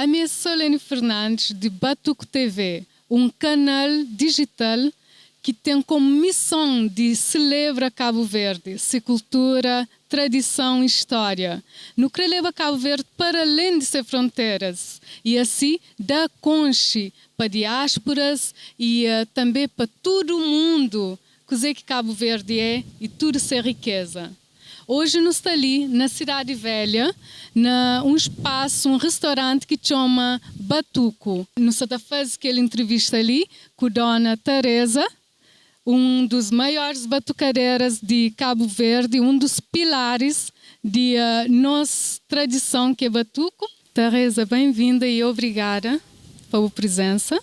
A minha Solene Fernandes, de Batuco TV, um canal digital que tem como missão de celebrar Cabo Verde, sua cultura, tradição e história. No que leva Cabo Verde para além de suas fronteiras e assim dá conche para diásporas e também para todo o mundo que Cabo Verde é e tudo ser riqueza. Hoje nós estamos ali na Cidade Velha, um espaço, um restaurante que chama Batuco. Nós estamos fazendo aquela entrevista ali com a dona Teresa, um dos maiores batucadeiras de Cabo Verde, um dos pilares de nossa tradição que é Batuco. Teresa, bem-vinda e obrigada pela presença.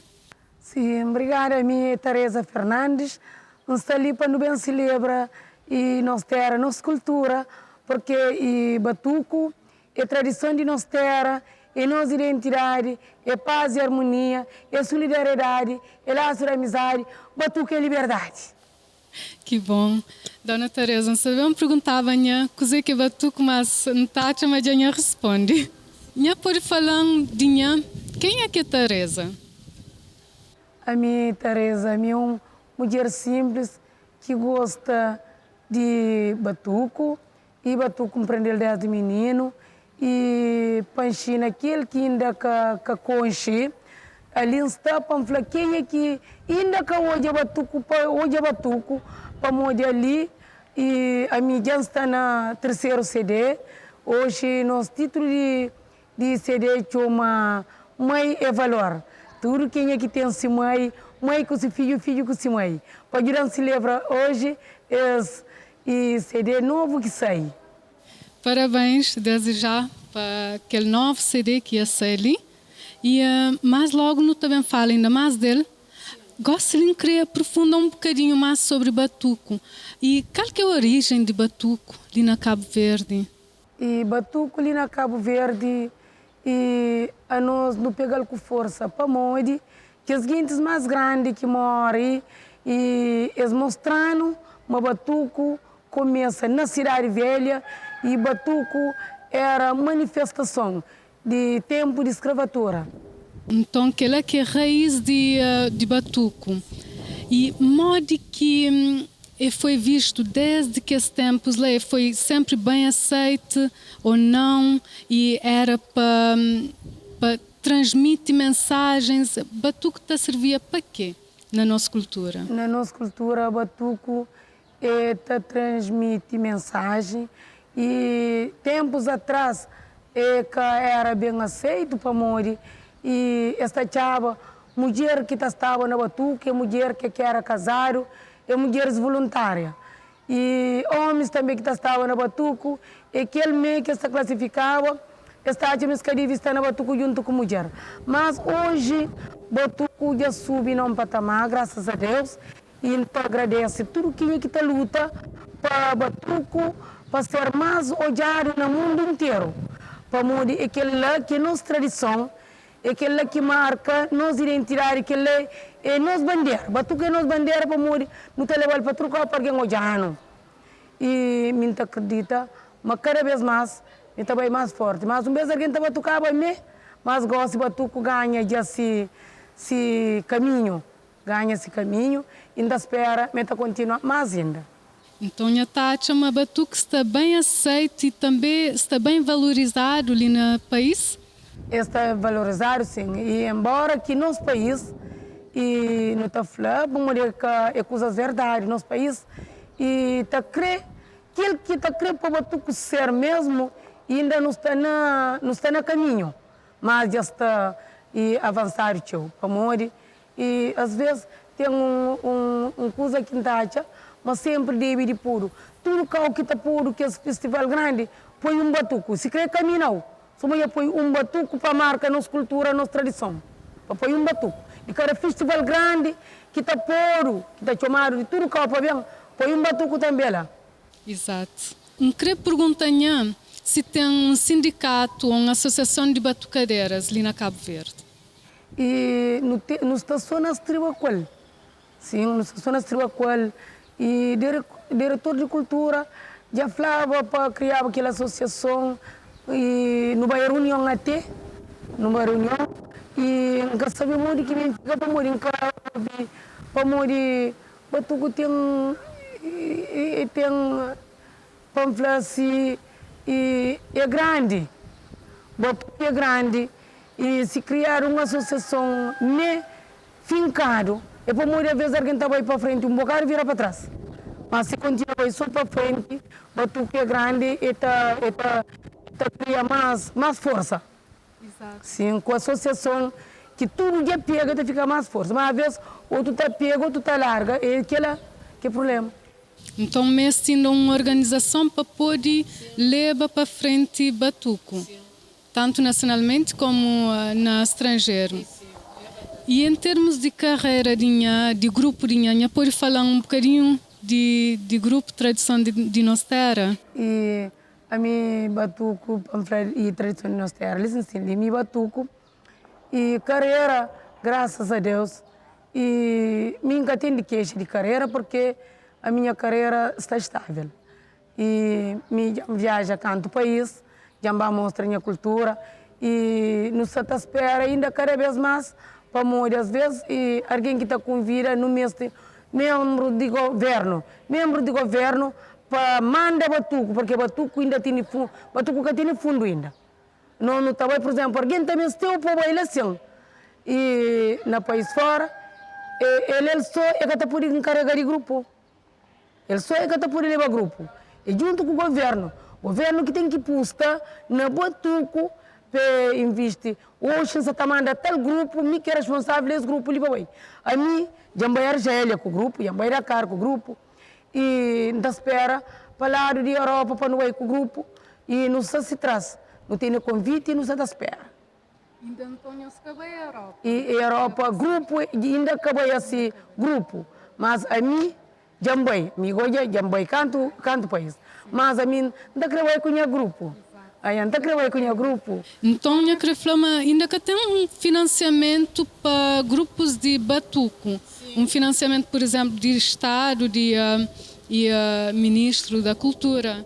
Sim, obrigada a mim, Teresa Fernandes. Nós estamos ali para nos celebrar e nossa terra, nossa cultura, porque e Batuco é tradição de nossa terra, é nossa identidade, é paz e harmonia, é solidariedade, é laço de amizade, Batuco é liberdade. Que bom. Dona Teresa, nós sabemos perguntar amanhã o que é Batuco, mas não está mas já responde. Nha pode falar de nha, quem é que é Teresa? A minha Teresa, a minha é uma mulher simples que gosta de Batuco, e Batuco compreendeu desde menino, e panchina aquele que ainda que conche, ali está para falar quem é que ainda que hoje é Batuco, para morar ali, e a minha já está na terceiro CD, hoje nosso título de CD chama Mãe é Valor, tudo quem é que tem se mãe com seu filho, filho com seu mãe, para ajudar se lembra hoje, e CD novo que sai. Parabéns, desde já, para aquele novo CD que ia sair ali. E mais logo, não também falo ainda mais dele. Gosto de querer aprofundar um bocadinho mais sobre Batuco. E qual que é a origem de Batuco, ali na Cabo Verde? E Batuco, ali na Cabo Verde, e a nós não pegamos com força para morrer, que os guintes mais grandes que morrem, e eles mostrando, mas Batuco começa na Cidade Velha, e Batuco era manifestação de tempo de escravatura. Então, aquela que é a raiz de Batuco. E modo que foi visto desde que esses tempos lá, foi sempre bem aceito ou não, e era para transmitir mensagens. Batuco servia para quê na nossa cultura? Na nossa cultura, Batuco transmite mensagem, e tempos atrás que era bem aceito para morrer, e esta chava, mulher que estava na Batuco, é mulher que era casado, é mulheres voluntárias. E homens também que estavam na Batuco, e aquele meio que se classificava, está na Batuco junto com mulher. Mas hoje, Batuco já subiu num patamar, graças a Deus, e então agradece tudo quem que está luta para Batuco, para ser mais olhado no mundo inteiro. Para mudar aquele lá que é nossa tradição, aquele lá que marca nossa identidade, aquele é nossa bandeira. Batuco é nossa bandeira para mudar, não te levar para trocar para alguém olhando. E me acredita, mas cada vez mais, me também mais forte. Mas um vez alguém estava tocando mas gosta de Batuco ganha já se caminho. Ganha esse caminho, ainda espera, mas continua mais ainda. Então, a Tati, uma Batuco está bem aceito e também está bem valorizado ali no país? Está valorizado, sim. E embora que nosso país, e não está falando, vamos dizer que é coisa verdade, nosso país, e está crê, aquele que está crê para Batuco ser mesmo, ainda não está no caminho, mas já está avançado, para morrer. E às vezes tem um coisa que não acha, mas sempre deve de puro. Tudo que está puro, que é festival grande, põe um Batuco. Se quer caminhar, só põe um Batuco para marcar nossa cultura, nossa tradição. Põe um Batuco. E cada festival grande, que está puro, que está chamado de tudo que para bem, põe um Batuco também lá. Exato. Queria perguntar se tem um sindicato ou uma associação de batucadeiras ali na Cabo Verde. E no estação nas Tribacual, sim, no estação nas Tribacual, e diretor de cultura já falava para criar aquela associação, e no bairro União até, numa reunião, e nunca sabia muito que me fica para morrer em casa, para morrer, Batuco tem panfletos e é grande, Batuco é grande, e se criar uma associação fincado, é para morrer, às vezes alguém está para frente, um bocado vira para trás. Mas se continuar só para frente, Batuco é grande e cria mais força. Exato. Sim, com a associação, que tudo que pega, fica mais força. Mas às vezes, ou tu está pega ou tu está larga, é que é o problema. Então, mesmo tendo uma organização para poder levar para frente Batuco, tanto nacionalmente como no estrangeiro. E em termos de carreira de grupo de Nhanha, pode falar um bocadinho de grupo Tradição de Nostera? E a minha Batuco e Tradição de Nostera, eles ensinam a minha Batuco e carreira, graças a Deus. E nunca tenho de queixa de carreira porque a minha carreira está estável. E me viaja canto país, já mostra a minha cultura e nos espera ainda cada vez mais para morrer. Às vezes, e alguém que está com vida no membro de governo para mandar Batuco, porque Batuco ainda tem fundo, Batuco que tem fundo ainda. Não está bem, por exemplo, alguém também está para a eleição e no país fora, ele só é que está por encarregar de grupo. Ele só é que está por levar grupo. E junto com o governo que tem que postar na Batuco para investir. Hoje, se está mandando tal grupo, me que é responsável desse grupo, a mim, já vai Argélia com o grupo, já vai Dakar com o grupo, e não espera para lá de Europa para não ir com o grupo, e não se traz. Não tem convite e não se espera. Ainda não se acabou a Europa. E a Europa, grupo, ainda acabou esse grupo. Mas a mim, já vai canto país. Mas a mim, não acredito com o grupo. Então, eu queria falar, ainda que tem um financiamento para grupos de Batuco. Um financiamento, por exemplo, de Estado e Ministro da Cultura.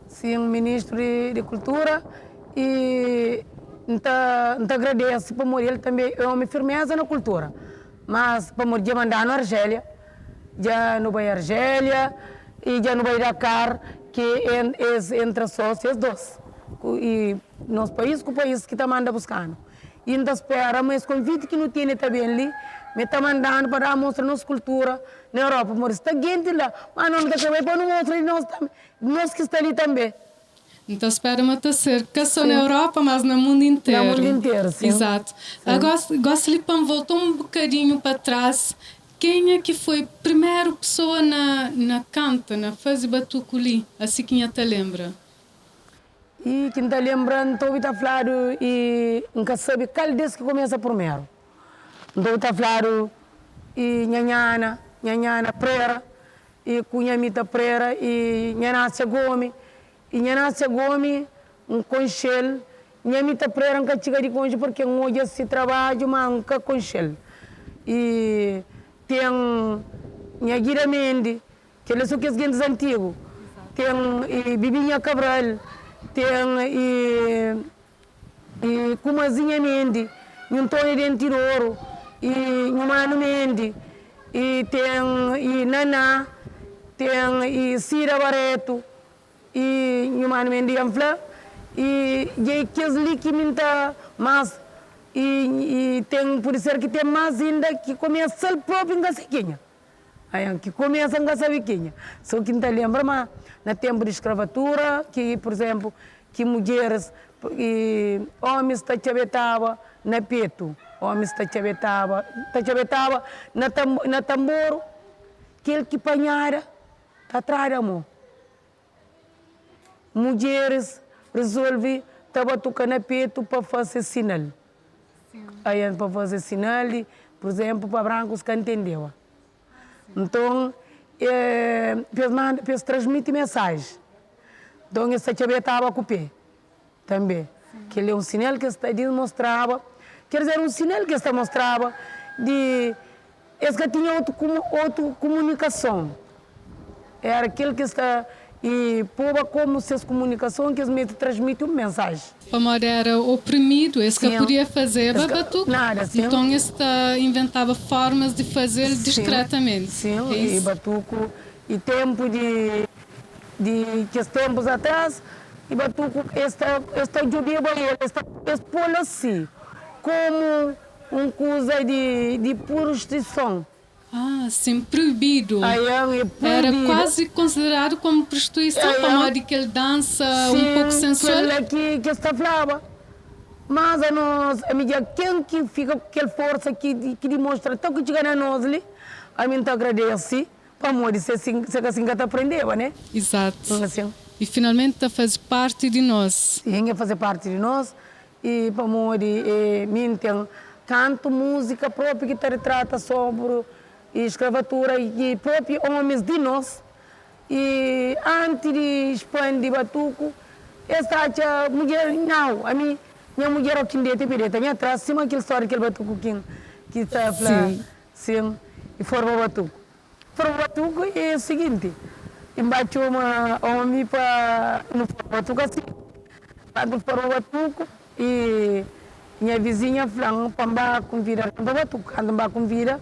Sim, Ministro de Cultura. E não agradeço para morrer ele também. É uma firmeza na cultura. Mas para morrer, mandar na Argélia. Já não vai Argélia e já não vai Dakar, que é entre sócios dois. E nosso país com o país que está mandando buscando. E ainda espera, mas convite que não tem também ali, me está mandando para mostrar nossa cultura na Europa. Mas está gente lá, mas não está para não mostrar nós que está ali também. Então espera-me ter só na Europa, mas no mundo inteiro. No mundo inteiro, sim. Exato. Agora, gostaria de voltar um bocadinho para trás. Quem é que foi a primeira pessoa na canta, na fazer Batuco ali? Assim que te lembra? E quem está lembrando, estou a falar e nunca sabe qual deles que começa primeiro. Estou a falar e Nhanhana Prera, e Cunhamita Prera, e Nhanácia Gomes. E Nhanácia Gomes, um conchel, Nhamita Prera nunca chega de conchel porque hoje se trabalha, mas nunca conchel. E tem Nhagira Mendes, que eles são os antigos. Tem Bibinha Cabral, tem Kumazinha Mendes, Antônio Dentiroro, e Humano Mendes, e tem Naná, tem Cira Barreto, e Humano Mendes Amfla, e que ali que minta mais, e tem, por ser que tem mais ainda que começa o próprio em Gasequinha. Aí, que começa em Gasequinha. Só que não lembra, mas no tempo de escravatura, que, por exemplo, que mulheres e homens tachabetavam na peito, homens tachabetavam na tambor, que ele que apanhara, está atrás da mão. Mulheres resolvem tocar na peito para fazer sinal. Aí, para fazer sinal, por exemplo, para brancos que entenderam. Então, eles transmitem mensagem. Então, essa chave estava com o pé também. Que ele é um sinal que está mostrava, quer dizer, um sinal que está mostrava de eles que tinham outra comunicação. Era aquele que está e pôba como se as comunicações que eles transmitem uma mensagem. Pamor era oprimido, esse que Sim. podia fazer Esse que- batuque. nada, sim. Então este inventava formas de fazer discretamente. Sim, É e isso? batuco, e tempo que os tempos atrás, e batuco, esta judia esta expõe assim, como uma coisa de prostituição. Ah, sim, proibido. Aí é Era proibido. quase considerado como prostituição, Pamor, de que ele dança um pouco sensual. Que está falava. Mas a nós, a mídia, quem que fica com aquela força que demonstra, até que chega na nós ali, a mim te agradece, para morrer, se assim que te aprendeu, né? Exato. Assim, E finalmente está a fazer parte de nós. sim, é fazer parte de nós, e para morrer, mim tem canto, música própria que te retrata sobre escravatura e próprios homens de nós. E antes de expandir batuco, esta mulher, não, a minha mulher é o que te pede, minha atrás, cima aquela história que ele batuco que está lá, sim, e forma batuco. Forma batuco é o seguinte, embaixo uma homem para no forma batuco assim, quando forma batuco e minha vizinha falou para convidar para batuco, quando convida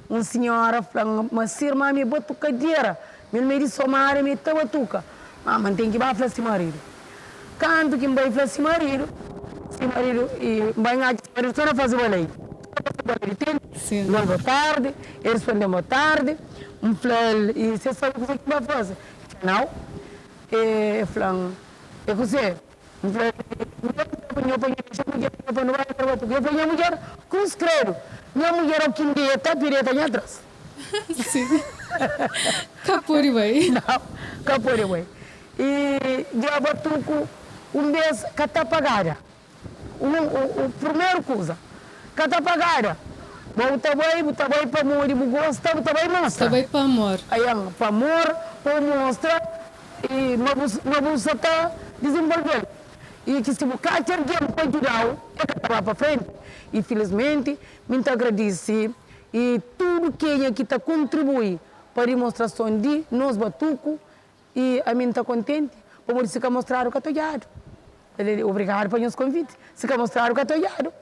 uma senhora falou, mas irmã me batucadeira, me disse somar me tá batuca, mas tem que ir para esse marido. Quando que vai para esse marido e vai na marido só não faz o balé. Sim. Boa tarde, ele respondeu boa tarde, e você sabe o que vai fazer? Não, e falou, e você? Eu falei, minha mulher, cruz credo, minha mulher é o que me está pireta ali atrás. Sim. Capori, bem. Não, capore, ué. E já batuco mês catapagara. O primeiro coisa, catapagara. Bota bem para morrer, gosta, bota bem mostra. Está bem para amor. Aí, para amor, para mostra, e uma bolsa está desenvolvendo. E que se o cara ter dinheiro para ajudar, é que está lá para frente. E felizmente, muito agradeci. E tudo que está contribui para a demonstração de nós batuco, e a mim está contente, por isso que mostrar o que estou olhando. Obrigado por nos convite, se que mostrar o que estou olhando.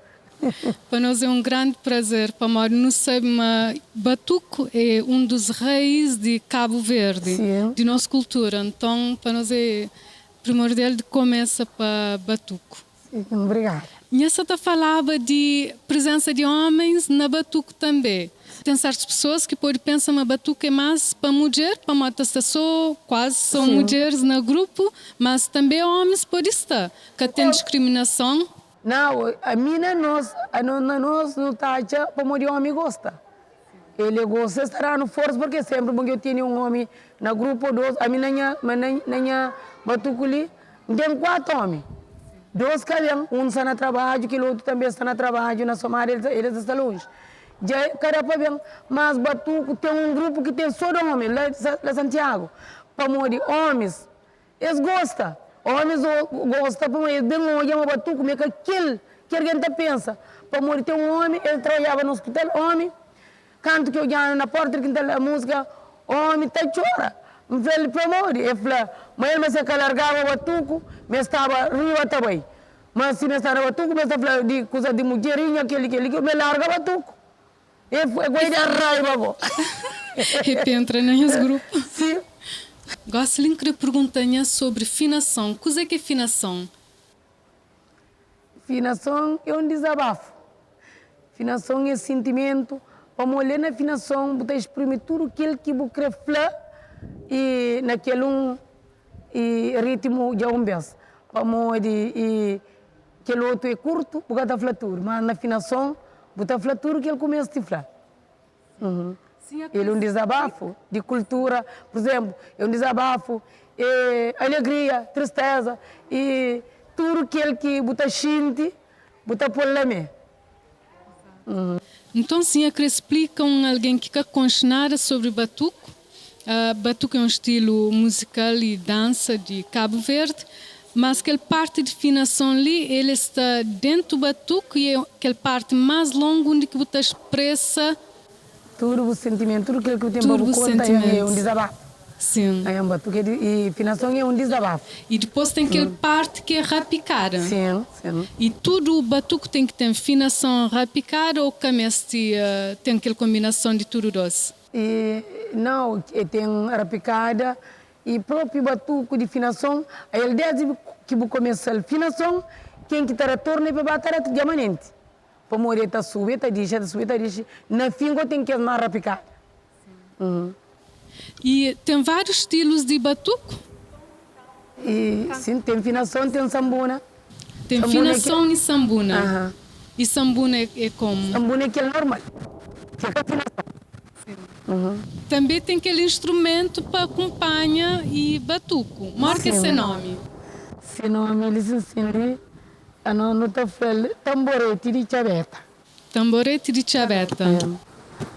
Para nós é um grande prazer, Pamor. Não sei, mas batuco é um dos reis de Cabo Verde, Sim. de nossa cultura. Então, para nós é primordial de começar para batuco. Sim, obrigado. Nessa falava de presença de homens na batuco também. Tem certas pessoas que podem pensar que a batuco é mais para mulher, para uma só quase são mulheres no grupo, mas também homens podem estar. Que tem discriminação. Não, a mina nós não está para morrer homem gosta. Ele gosta de estar no força porque sempre que eu tenho um homem no grupo dois, a minha batuco ali, tem 4 homens. 2 cada um está no trabalho, que o outro também está no trabalho, na Somália eles estão longe. Já cada bem, mas batuco tem um grupo que tem só de homens, lá de Santiago, para morrer homens, eles gostam. Homens gostam, para morrer bem longe, é uma batuco, mas aquilo que alguém pensa, para morrer tem um homem, ele trabalhava no hospital, homem, canto que eu já na porta, que tem a música, homem, está chora. Ele para morrer, ele falou, mas ele largava o batuco, mas estava riva também. Mas se não estava no batuco, mas estava de coisa de mulherinha, aquele que me larga o batuco. Ele foi a raiva agora. E entra nos grupos. Sim. Gosto de perguntar sobre finação. O que é finação? Finação é um desabafo. Finação é sentimento. Vamos olhar na finação, você exprime tudo aquilo que você quer falar e naquele ritmo de vez. Vamos e aquele outro é curto, você está falando tudo. Mas na finação, você está falando tudo que ele começa a falar. Ele é um desabafo de cultura, por exemplo, é um desabafo, alegria, tristeza, e tudo aquilo que você sente, você pode ler. Então, sim, que explicam alguém que quer conhecer sobre batuco. Batuco é um estilo musical e dança de Cabo Verde, mas aquela parte de finação ali, ele está dentro do batuco e é aquela parte mais longa onde que você expressa tudo o sentimento, tudo aquilo que o tempo conta é um desabafo. Sim. Aí batuque e finação é um desabafo. E depois tem aquela parte que é rapicada. Sim, sim. E tudo o batuque tem que ter afinação rapicada ou cameste tem aquela combinação de tudo doce? E não, tem rapicada e próprio batuque de finação, aí ele desde que começa a finação, quem que está retorna para bater é diamante. Para morrer está subir, está diz, na fim tem que ser mais rapicada. E tem vários estilos de batuque? E sim, tem finação, tem sambuna. Tem Sambuna finação e sambuna. Aham. E sambuna é como? Sambuna é aquele normal, que é a finação. Também tem aquele instrumento para acompanhar e batuco. Marca esse nome. Se nome eles ensinam, não está falando, tamborete de chaveta. Tamborete de chaveta.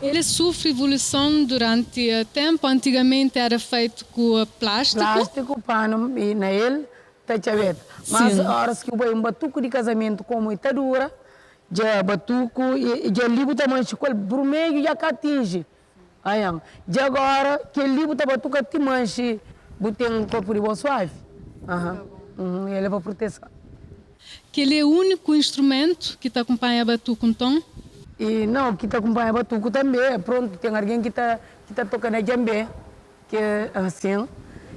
Ele sofre evolução durante o tempo. Antigamente era feito com plástico. Plástico, pano, e na ele está chaveta. Mas horas que vai um batuco de casamento como está dura, já batuco, e já ligo também, escola vermelho já atinge. Já agora, que ligo está batuco te manche, botei um corpo de boa suave. Ele é para proteção. Que ele é o único instrumento que te acompanha a batuco, então? E não, que te acompanha a batuco também. Pronto, tem alguém que está tocando a djembe, que é assim.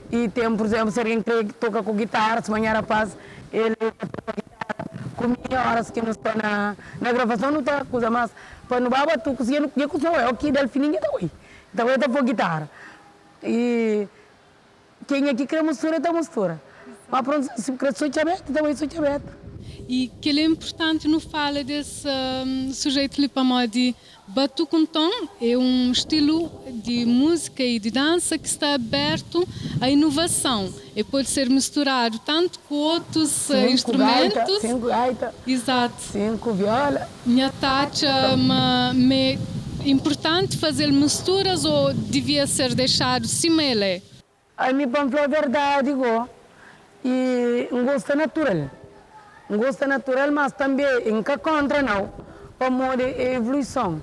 E tem, por exemplo, se alguém que toca com guitarra, se amanhã rapaz, ele toca guitarra. Comigo, horas que não está na gravação, não está coisa, mas para não batuco, se eu não é o que dele fininho, então eu estou com guitarra. E quem aqui quer mistura, está mistura. Mas pronto, se sou chaveta, também sou chaveta. E que ele é importante não fala desse sujeito ali para moda de batuque então é um estilo de música e de dança que está aberto à inovação e pode ser misturado tanto com outros instrumentos. Cinco gaita. Exato. 5 viola. Minha taxa, mas é importante fazer misturas ou devia ser deixado simele? A mim para falar a verdade, e um gosto natural. Um gosto natural, mas também nunca contra não. Para morrer evolução.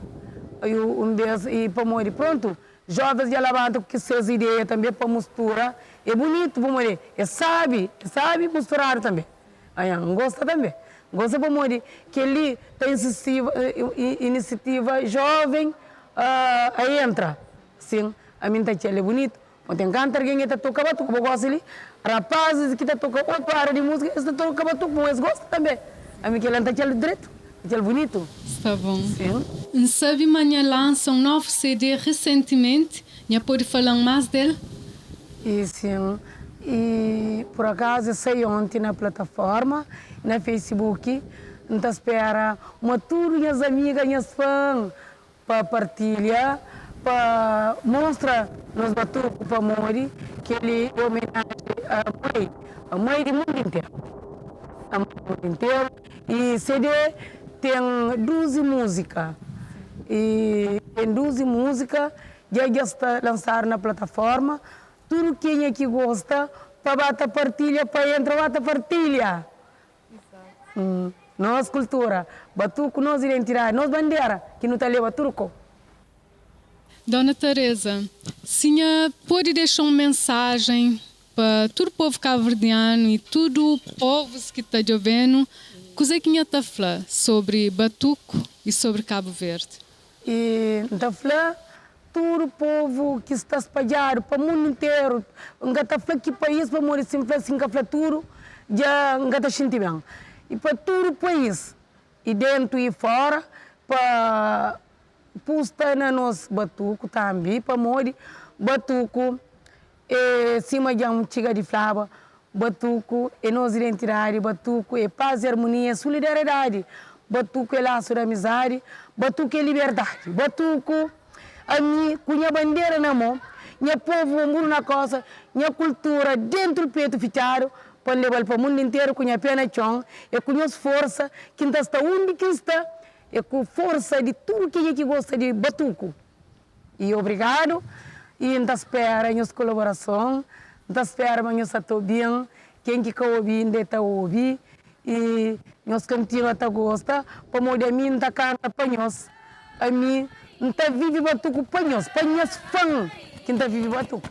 E para morrer pronto, jovens já levantam que suas ideias também para mistura. É bonito para morrer. Sabe misturar também. Aí, gosta também. Gosta para morrer que ele tem iniciativa jovem, aí entra. Sim, a mim está é bonito. Tem cantar alguém que está tocando batuque, eu gosto ali. Rapazes que está tocando outra área de música, eles estão tocando batuque, mas gostam também. A mim que ele está direito, está bonito. Está bom. Sim. Sabe, manhã lança um novo CD recentemente, já pode falar mais dele? E sim, e por acaso eu saí ontem na plataforma, na Facebook, então espera uma turma, minhas amigas, minhas fãs, para partilhar, para mostrar nos batucos para Mori, que ele é homenagem à mãe do mundo inteiro. A mãe do mundo inteiro. E CD tem 12 músicas. E tem 12 músicas, já está lançado na plataforma. Tudo quem é que gosta, para bater partilha, para entrar, bater partilha. Nossa cultura, batuco, nossa identidade, nossa bandeira, que não está levando turco. Dona Teresa, senhora pode deixar uma mensagem para todo o povo cabo-verdiano e todo o povo que está jovendo, coisa que está falando sobre batuco e sobre Cabo Verde? E está falando todo o povo que está espalhado para o mundo inteiro, está falando que país para morrer sem tudo, já está sentindo bem. E para todo o país, e dentro e fora, para pusta na nosso batuco também, para morrer, batuco, cima de um chiga de flava, batuco é nossa identidade, batuco é paz, harmonia, solidariedade, batuco é laço da amizade, batuco é liberdade, batuco, a mim, com a bandeira na mão, minha povo, muro na costa, minha cultura dentro do peito fichado, para levar para o mundo inteiro com a pena chão, e com a força, que está onde que está, e com força de tudo que gosta de batuco. E obrigado, e ainda espera a nossa colaboração, ainda espera a nossa bem, quem que ouve, ainda está ouvindo, e nós continuamos a gostar, para a mim, ainda canta para nós, a mim, ainda vive batuco para nós fãs, que ainda vive batuco.